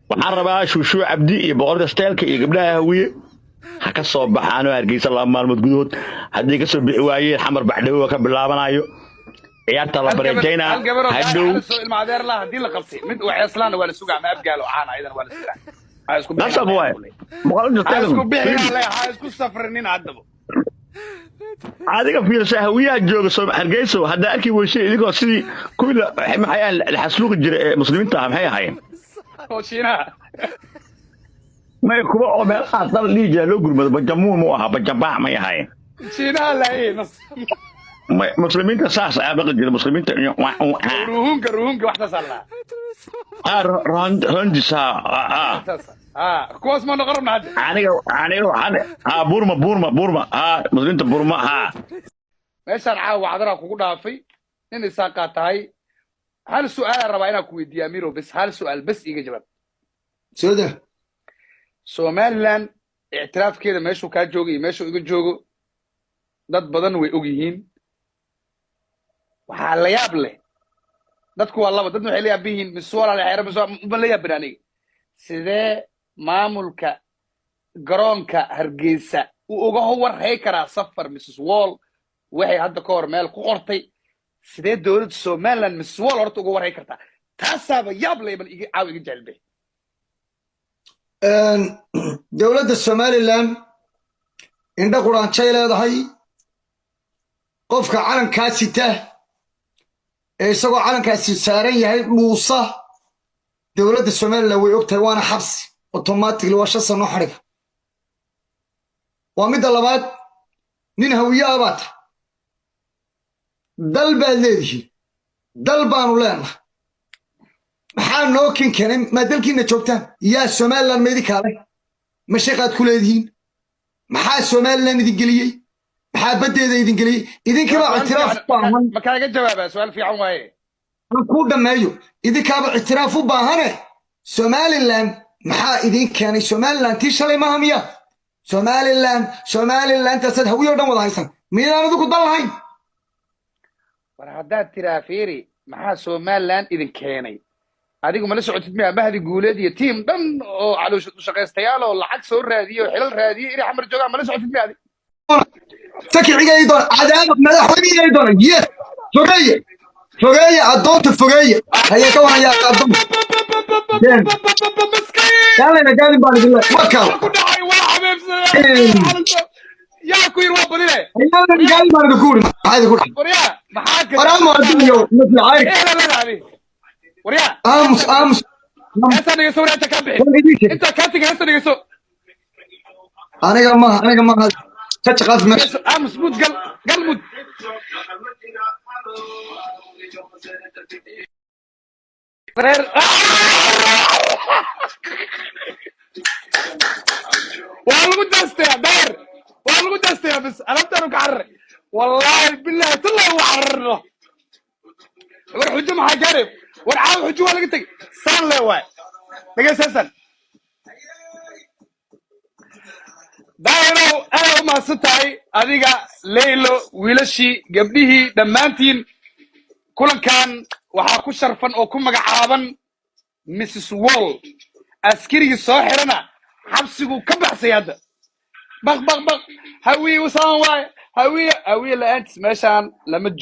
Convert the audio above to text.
waxaan rabaa shuushu cabdi iyo boqorka steelka iyo gabdhaha hawiye ha ka soo baxaano hargeysa laba maalmood gudahood haddii ka soo bixi waayeen xamar baxdhawo ka bilaabanayo ciyaarta la bareejaynaa hadhow المعذير لا هدي اللي قبتي مد وحيصلان ولا سوق عم ابقى وعانا ايضا ولا سوق هاي اسكو نصب واي boqorka هاي اسكو steelka بيحي عليه هاي اسكو سفرنين عدبو adiga fiirsa hawiyaha jooga soo hargeyso hadda arki weysay idigoo sidii kuwii maxay la xasluuqi jiray ee muslimiinta ah maxay ahaayeen وشينا may kuwa oo meel qaad dal dhiija loo gurmado bajamuun mu aha bajabaa may ahaayeen شينا لا ايه نص muslimiinta saas ayaa baqi jiray muslimiinta روهونك واحده صلاه rondisa كويس ما نقرب حد aniga burma muslimiinta burma meeshaan caawa cadara kugu dhaafay in isaaqaa tahay hal su'aal rabaa inaan ku weydiiyo amiro bas hal su'aal bas iga jawaab sooda Somaliland i'tiraafkeeda meeshuu ka joogo iyo meeshuu iga joogo dad badan way og yihiin waxa la yaab leh dadku waa laba dad waxay la yaab yihiin miswala la xeeran ma la yaab aniga sidee maamulka garoonka Hargeysa uu uga warhay karaa safar Mrs Wall waxay hadda ka hor meel ku qortay sidee dawladda Somaliland Mrs Wall horta uga warhay kartaa taasaba yaab leh bal iga caaw iga jalbe dawladda Somaliland indha quraanjay leedahay qofka calankaas sita ee isagoo calankaasi saaran yahay dhuusa dawladda Somaliland way ogtahay waana xabsi automatically waa shan sano xariga waa mid labaad nin hawiye abaata dal baad leedihiin dal baanu leenahay maxaa noo keenay ma dalkiina joogtaan yaa Somaliland meedi kale ma shaqaad ku leedihiin maxaa Somaliland idin geliyay maxaa badeeda idin geliyay idinkaba i'tiraaf baahan ma kaaga jawaabaa su'aal fiican waaye aan ku dhameeyo idinkaba i'tiraaf u baahane Somaliland maxaa idin keenay Somaliland tii shalay ma hamiya Somaliland tasad hawiyo dhan wada haysan miidaan adigu dal lahayn war haddaad tiraa fiiri maxaa Somaliland idin keenay adigu ma la socotid miyaa mahdi guuleed iyo tiim dhan oo caloosha u shaqaystayaal oo lacag soo raadiyo xilal raadiyo inay xamar joogaan ma la socotid miyaa تكعي أيضا عذاب مدحوني أيضا يس فوقية أدونت فوقية هيا كون يا أدون قال أنا قال بالي بالله وكال يا كوير وابني له أنا قال بالي بقول هذا يقول وريا محاك أنا الدنيا مثل عارف لا لا لا وريا أمس هسه يسوي أنت كبح أنت كاتك هسه يسوي أنا ما تشغل في مش أمس مود قل مود فرير والله دستيا دار والله دستيا بس أنا بتروك عرّ والله بالله تلا وعرّه ورحجم حجرب ورعاو حجوا لقيتك سان له واي لقيت سان دايرو أنا ما ستاي أديكا ليلو ويلشي قبليه دمانتين كلن كان وحاكو شرفن أو كم مقعابن مسيس وول أسكري صاحرنا حبسيكو كبح سيادة بق هوي وسان واي هوي لأنت ماشان لما